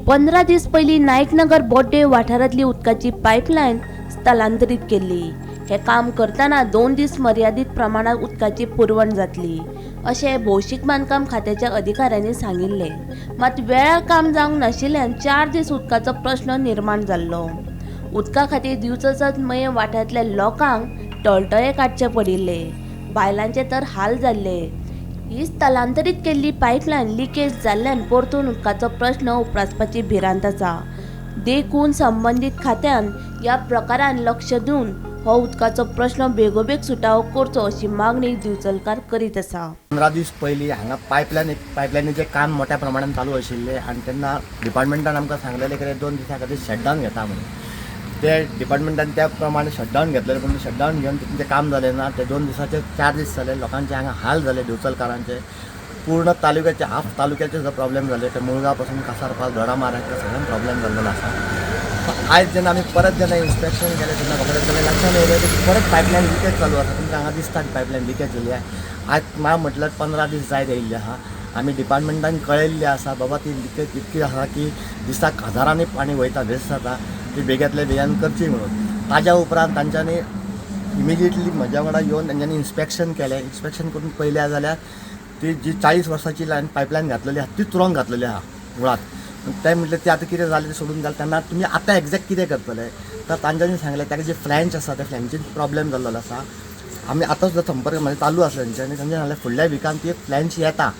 15 दीस पयलीं नायकनगर बोड्डे वाठारांतली उदकाची पायपलायन स्थलांतरीत केल्ली। हे काम करतना 2 दीस मर्यादीत प्रमाणात उदकाची पुरवण जातली अशें भौशीक बांदकाम खात्याच्या अधिकाऱ्यांनी सांगिल्ले। मात वेळार काम जावंक नाशिल्ल्यान 4 दीस उदकाचो प्रश्न निर्माण जाल्लो। उदका खातीर दिवचोचत मये वाठारांतल्या लोकांक टळटळे काडचे पडिल्ले, बायलांचे तर हाल जाल्ले। ही स्थलांतरीत केल्ली पायपलायन लिकेज जाल्ल्यान परतून उदकाचो प्रश्न उपरासपाची भिरांत आसा। देखून संबंधीत खात्यान ह्या प्रकारान लक्ष दिवन हो उदकाचो प्रश्न बेगोबेग सुटावो करचो अशी मागणी दिवचलकार करीत आसा। 15 दीस पयलीं हांगा पायपलायनीचें काम मोठ्या प्रमाणात चालू आशिल्लें आनी तेन्ना डिपार्टमेंटान आमकां सांगलेलें की 2 दिसां खातीर शटडावन घेता म्हणून। ते डिपार्टमेंटान त्या प्रमाणे शटडावन घेतलेलें, पूण शटडावन घेवन तितलें काम जालें ना। ते 2 दिसाचे 4 दीस जाले, लोकांचे हांगा हाल जाले दिवचलकारांचे। पूर्ण तालुक्याचे हाफ तालुक्याचे जो प्रॉब्लेम जाले ते मुळगांव पासून कासारपाल दोडामार्ग सगळ्यांक प्रॉब्लेम जाल्लो आसा। आयज जेन्ना आमी परत इन्स्पेक्शन केलें तेन्ना म्हाका जालें लक्षांत येयलें की परत पायपलायन लिकेज चालू आसा। तुमकां हांगा दिसता की पायपलायन लिकेज जाल्ली आहे। आयज म्हाका म्हटल्यार 15 दीस जायत येयल्ले आहा। आमी डिपार्टमेंटान कळयल्लें आसा बाबा ती लिकेज इतकी आसा की दिसाक हजारांनी पाणी वयता, वेस्ट जाता, ती बेग्यातल्या बेग्यान करची म्हणून। ताज्या उपरांत तांच्यांनी इमिजिएटली म्हज्या वांगडा येवन तांच्यांनी इन्स्पेक्शन केलें। इन्स्पेक्शन करून पळयल्या जाल्यार ती जी 40 वर्साची लायन पायपलायन घातलेली आहा ती तुरोंक घातलेली आहा मुळात। ते म्हटले ते आतां कितें जालें तें सोडून जालें तेन्ना तुमी आतां एक्झॅक्ट कितें करतले? तर तांच्यांनी सांगलें ताका जे फ्लॅंच आसा त्या फ्लॅंचीन प्रॉब्लेम जाल्लो आसा। आमी आतां सुद्दां संपर्क म्हाजे चालू आसा तांच्यांनी सांगलें फुडल्या विकान ती फ्लॅंच येता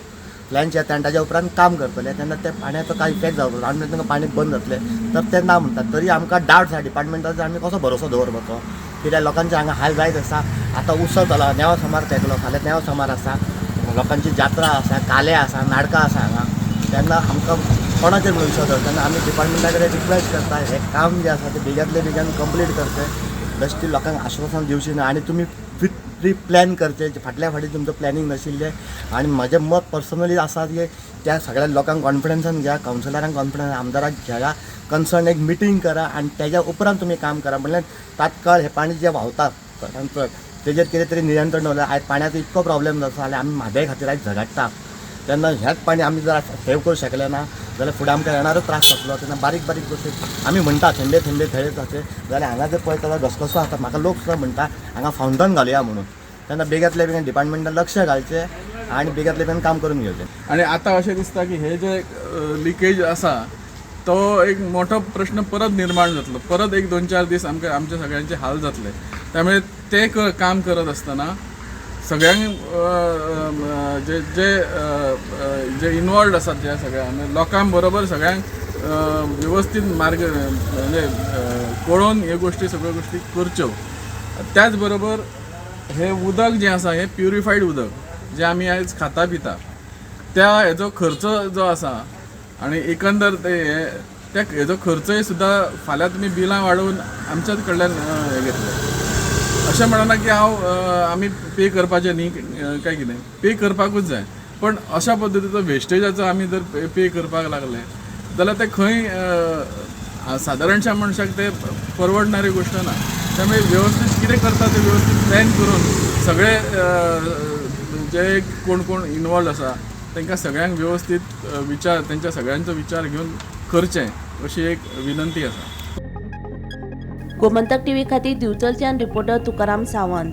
आनी ताज्या उपरांत काम करतले तेन्ना ते पाण्याचो काय इफेक्ट जावचो आनी तांकां पाणी बंद जातलें तर ते ना म्हणटात। तरी आमकां डावट आसा डिपार्टमेंटाचो, आमी कसो भरोसो दवरपाचो? कित्याक लोकांचे हांगा हाल जायत आसा। आतां उत्सव जाला, नेवा समार तेकलो, फाल्यां नेवा समार आसा, लोकांची जात्रा आसा, काले आसा, नाटकां आसा हांगा। तेन्ना आमकां कोणाचेर भरोसो दवर? तेन्ना आमी डिपार्टमेंटा कडेन रिक्वेस्ट करता हें काम जें आसा तें बेग्यातले बेग्यान कंप्लीट करचें। बेश्टी लोकांक आश्वासन दिवची ना आनी तुमी प्री प्लॅन करचें। फाटल्या फावटी तुमचो प्लॅनिंग नाशिल्लें आनी म्हजें मत पर्सनली आसा की त्या सगळ्या लोकांक कॉन्फिडन्सान घ्या, कावन्सिलरांक कॉन्फिडन्स, आमदाराक घ्या, कन्सर्न एक मिटींग करा आनी तेज्या उपरांत तुमी काम करा। म्हणल्यार तात्काळ हे पाणी जें व्हांवता तेजेर कितें तरी नियंत्रण दवरलें। आयज पाण्याचो इतको प्रॉब्लेम जाता जाल्यार आमी म्हादय खातीर आयज झगडटा। तेन्ना हेंच पाणी आमी जर सेव करूंक शकले ना जाल्यार फुडें आमकां येणारो त्रास जातलो। तेन्ना बारीक बारीक गोश्टी आमी म्हणटा थेंबे थेंबे थळे जाचे जाल्यार हांगा जर पळयता जाल्यार घसघसो आसा। म्हाका लोक सुद्दां म्हणटा हांगा फावंटन घालुया म्हणून। तेन्ना बेग्यातल्या बेगीन डिपार्टमेंटान लक्ष घालचें आनी बेग्यातल्या बेगीन काम करून घेवचें। आणि आता अशें दिसता की हे जे लिकेज आसा तो एक मोठो प्रश्न परत निर्माण जातलो। परत एक 2-4 दीस आमचे सगळ्यांचे हाल जातले। त्यामुळे ते काम करत असताना सगळ्यांक जे जे जे इनवॉल्ड आसात त्या सगळ्या लोकां बरोबर सगळ्यांक व्यवस्थित मार्ग म्हणजे कळोवन ह्यो गोश्टी सगळ्यो गोश्टी करच्यो। त्याच बरोबर हे उदक जें आसा हें प्युरिफायड उदक जें आमी आयज खाता पिता त्या हेजो खर्च जो आसा आनी एकंदर त्या हेजो खर्चय सुद्दां फाल्यां तुमी बिलां वाडोवन आमच्याच कडल्यान हे घेतले। अशें म्हणना की आमी पे करपाचें न्ही काय कितें, पे करपाकूच जाय, पण अशा पद्दतीचो वेस्टेजाचो आमी जर पे करपाक लागले जाल्यार ते खंय सादारणशा मनशाक ते परवडणारी गोश्ट ना। त्यामुळे व्यवस्थित कितें करता ते व्यवस्थित प्लॅन करून सगळे जे कोण इनवॉल्ड आसा तांकां सगळ्यांक व्यवस्थित विचार तेंच्या सगळ्यांचो विचार घेवन करचें अशी एक विनंती आसा। गोमंतक टीव्ही खातीर दिवचलच्यान रिपोर्टर तुकाराम सावंत।